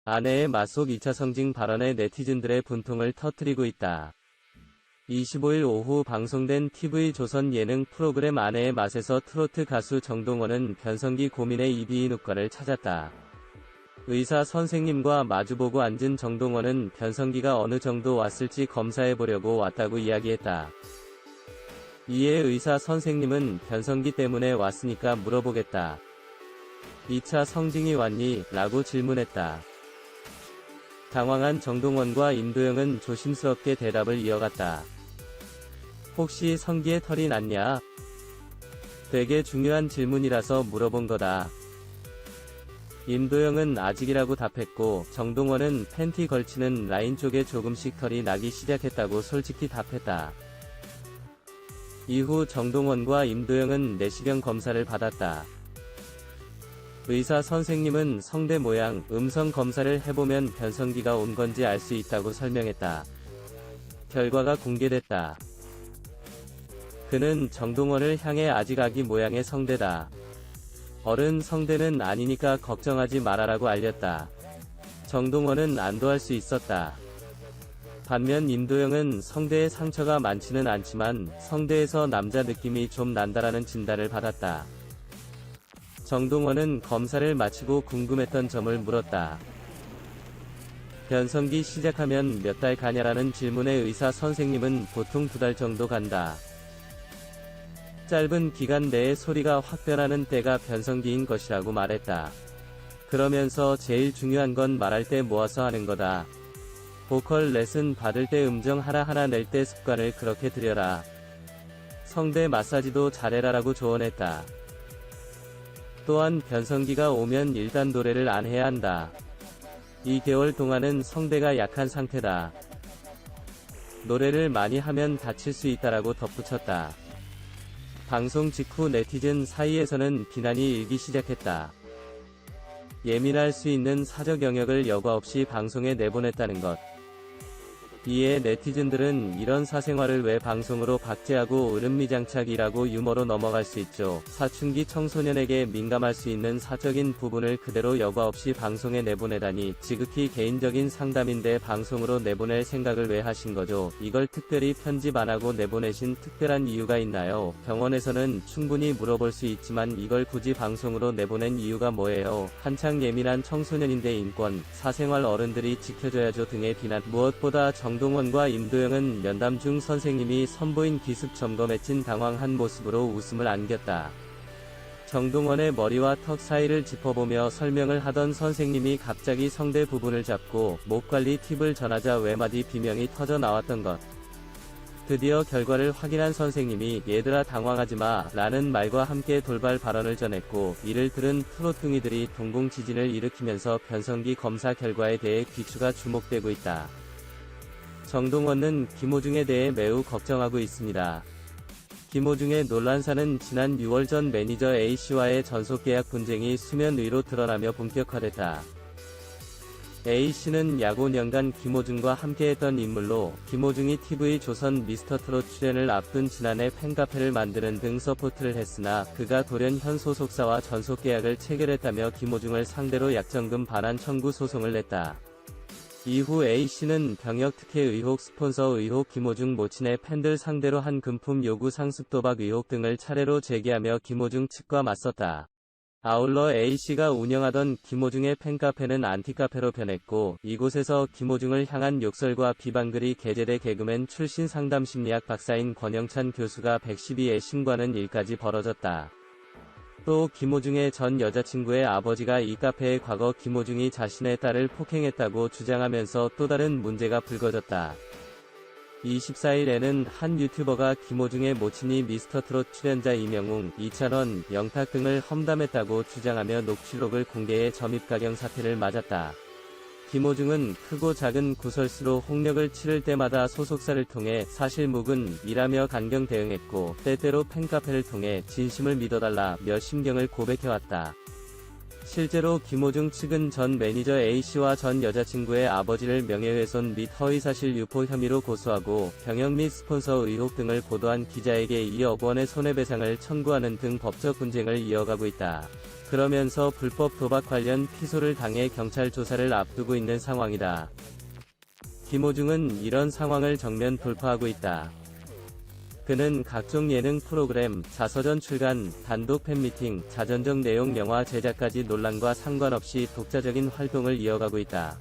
아내의 맞속 2차 성징 발언에 네티즌들의 분통을 터뜨리고 있다. 25일 오후 방송된 TV조선 예능 프로그램 아내의 맛에서 트로트 가수 정동원은 변성기 고민의 이비인후과를 찾았다. 의사 선생님과 마주보고 앉은 정동원은 변성기가 어느 정도 왔을지 검사해보려고 왔다고 이야기했다. 이에 의사 선생님은 변성기 때문에 왔으니까 물어보겠다. 2차 성징이 왔니? 라고 질문했다. 당황한 정동원과 임도영은 조심스럽게 대답을 이어갔다. 혹시 성기에 털이 났냐? 되게 중요한 질문이라서 물어본 거다. 임도영은 아직이라고 답했고, 정동원은 팬티 걸치는 라인 쪽에 조금씩 털이 나기 시작했다고 솔직히 답했다. 이후 정동원과 임도영은 내시경 검사를 받았다. 의사 선생님은 성대 모양, 음성 검사를 해보면 변성기가 온 건지 알 수 있다고 설명했다. 결과가 공개됐다. 그는 정동원을 향해 아직 아기 모양의 성대다. 어른 성대는 아니니까 걱정하지 말아라고 알렸다. 정동원은 안도할 수 있었다. 반면 임도영은 성대에 상처가 많지는 않지만 성대에서 남자 느낌이 좀 난다라는 진단을 받았다. 정동원은 검사를 마치고 궁금했던 점을 물었다. 변성기 시작하면 몇 달 가냐라는 질문에 의사 선생님은 보통 2달 정도 간다. 짧은 기간 내에 소리가 확 변하는 때가 변성기인 것이라고 말했다. 그러면서 제일 중요한 건 말할 때 모아서 하는 거다. 보컬 레슨 받을 때 음정 하나하나 낼 때 습관을 그렇게 들여라. 성대 마사지도 잘해라라고 조언했다. 또한 변성기가 오면 일단 노래를 안 해야 한다. 2개월 동안은 성대가 약한 상태다. 노래를 많이 하면 다칠 수 있다라고 덧붙였다. 방송 직후 네티즌 사이에서는 비난이 일기 시작했다. 예민할 수 있는 사적 영역을 여과 없이 방송에 내보냈다는 것. 이에 네티즌들은 이런 사생활을 왜 방송으로 박제하고 으름미장착이라고 유머로 넘어갈 수 있죠. 사춘기 청소년에게 민감할 수 있는 사적인 부분을 그대로 여과 없이 방송에 내보내다니 지극히 개인적인 상담인데 방송으로 내보낼 생각을 왜 하신 거죠? 이걸 특별히 편집 안 하고 내보내신 특별한 이유가 있나요? 병원에서는 충분히 물어볼 수 있지만 이걸 굳이 방송으로 내보낸 이유가 뭐예요? 한창 예민한 청소년인데 인권, 사생활 어른들이 지켜줘야죠 등의 비난. 무엇보다 정동원과 임도영은 면담 중 선생님이 선보인 기습 점검에 찐 당황한 모습으로 웃음을 안겼다. 정동원의 머리와 턱 사이를 짚어보며 설명을 하던 선생님이 갑자기 성대 부분을 잡고 목관리 팁을 전하자 외마디 비명이 터져 나왔던 것. 드디어 결과를 확인한 선생님이 얘들아 당황하지마 라는 말과 함께 돌발 발언을 전했고, 이를 들은 트로트둥이들이 동공지진을 일으키면서 변성기 검사 결과에 대해 귀추가 주목되고 있다. 정동원은 김호중에 대해 매우 걱정하고 있습니다. 김호중의 논란사는 지난 6월 전 매니저 A씨와의 전속계약 분쟁이 수면 위로 드러나며 본격화됐다. A씨는 약 5년간 김호중과 함께했던 인물로, 김호중이 TV조선 미스터트롯 출연을 앞둔 지난해 팬카페를 만드는 등 서포트를 했으나 그가 돌연 현 소속사와 전속계약을 체결했다며 김호중을 상대로 약정금 반환 청구 소송을 냈다. 이후 A씨는 병역 특혜 의혹, 스폰서 의혹, 김호중 모친의 팬들 상대로 한 금품 요구, 상습 도박 의혹 등을 차례로 제기하며 김호중 측과 맞섰다. 아울러 A씨가 운영하던 김호중의 팬카페는 안티카페로 변했고, 이곳에서 김호중을 향한 욕설과 비방글이 게재돼 개그맨 출신 상담심리학 박사인 권영찬 교수가 112에 신고하는 일까지 벌어졌다. 또 김호중의 전 여자친구의 아버지가 이 카페에 과거 김호중이 자신의 딸을 폭행했다고 주장하면서 또 다른 문제가 불거졌다. 24일에는 한 유튜버가 김호중의 모친이 미스터트롯 출연자 이명웅, 이찬원, 영탁 등을 험담했다고 주장하며 녹취록을 공개해 점입가경 사태를 맞았다. 김호중은 크고 작은 구설수로 홍역을 치를 때마다 소속사를 통해 사실무근 이라며 강경 대응했고, 때때로 팬카페를 통해 진심을 믿어달라며 심경을 고백해왔다. 실제로 김호중 측은 전 매니저 A씨와 전 여자친구의 아버지를 명예훼손 및 허위사실 유포 혐의로 고소하고, 병역 및 스폰서 의혹 등을 보도한 기자에게 2억 원의 손해배상을 청구하는 등 법적 분쟁을 이어가고 있다. 그러면서 불법 도박 관련 피소를 당해 경찰 조사를 앞두고 있는 상황이다. 김호중은 이런 상황을 정면 돌파하고 있다. 그는 각종 예능 프로그램, 자서전 출간, 단독 팬미팅, 자전적 내용 영화 제작까지 논란과 상관없이 독자적인 활동을 이어가고 있다.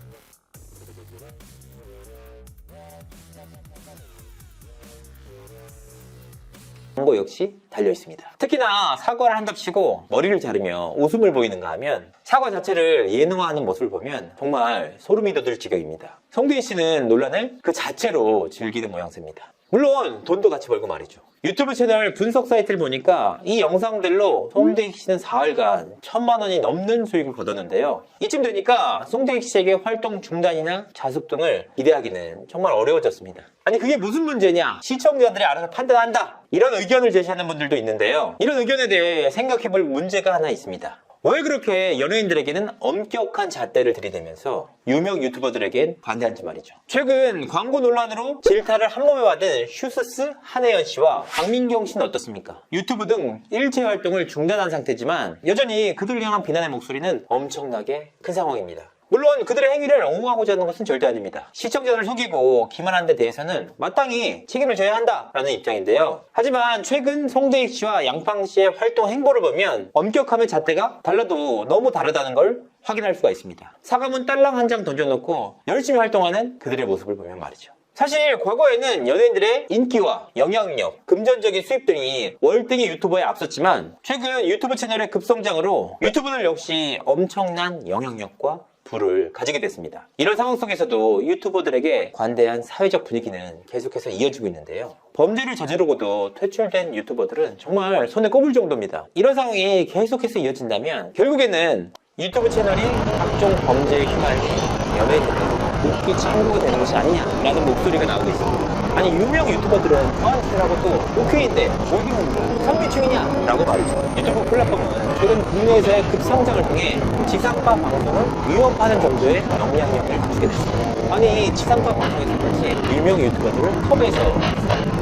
광고 역시 달려있습니다. 특히나 사과를 한답시고 머리를 자르며 웃음을 보이는가 하면 사과 자체를 예능화하는 모습을 보면 정말 소름이 돋을 지경입니다. 송대인 씨는 논란을 그 자체로 즐기는 모양새입니다. 물론 돈도 같이 벌고 말이죠. 유튜브 채널 분석 사이트를 보니까 이 영상들로 송대익 씨는 4일간 1,000만 원이 넘는 수익을 거뒀는데요. 이쯤 되니까 송대익 씨에게 활동 중단이나 자숙 등을 기대하기는 정말 어려워졌습니다. 아니 그게 무슨 문제냐? 시청자들이 알아서 판단한다. 이런 의견을 제시하는 분들도 있는데요. 이런 의견에 대해 생각해볼 문제가 하나 있습니다. 왜 그렇게 연예인들에게는 엄격한 잣대를 들이대면서 유명 유튜버들에겐 반대하는지 말이죠. 최근 광고 논란으로 질타를 한몸에 받은 슈스스 한혜연 씨와 박민경 씨는 어떻습니까? 유튜브 등 일체 활동을 중단한 상태지만 여전히 그들을 향한 비난의 목소리는 엄청나게 큰 상황입니다. 물론 그들의 행위를 옹호하고자 하는 것은 절대 아닙니다. 시청자를 속이고 기만한 데 대해서는 마땅히 책임을 져야 한다라는 입장인데요. 하지만 최근 송대익 씨와 양팡 씨의 활동 행보를 보면 엄격함의 잣대가 달라도 너무 다르다는 걸 확인할 수가 있습니다. 사과문 딸랑 한 장 던져놓고 열심히 활동하는 그들의 모습을 보면 말이죠. 사실 과거에는 연예인들의 인기와 영향력, 금전적인 수입 등이 월등히 유튜버에 앞섰지만 최근 유튜브 채널의 급성장으로 유튜브는 역시 엄청난 영향력과 부를 가지게 됐습니다. 이런 상황 속에서도 유튜버들에게 관대한 사회적 분위기는 계속해서 이어지고 있는데요. 범죄를 저지르고도 퇴출된 유튜버들은 정말 손에 꼽을 정도입니다. 이런 상황이 계속해서 이어진다면 결국에는 유튜브 채널이 각종 범죄에 휘말린 연예인들은 웃기 천국이 되는 것이 아니냐라는 목소리가 나오고 있습니다. 아니 유명 유튜버들은 더한테라고 또 오케이인데 어디는 선비충이냐? 라고 말이죠. 유튜브 플랫폼은 최근 국내에서의 급성장을 통해 지상파 방송을 위협하는 정도의 영향력을 갖추게 됐습니다. 아니 지상파 방송에서까지 유명 유튜버들을 톱에서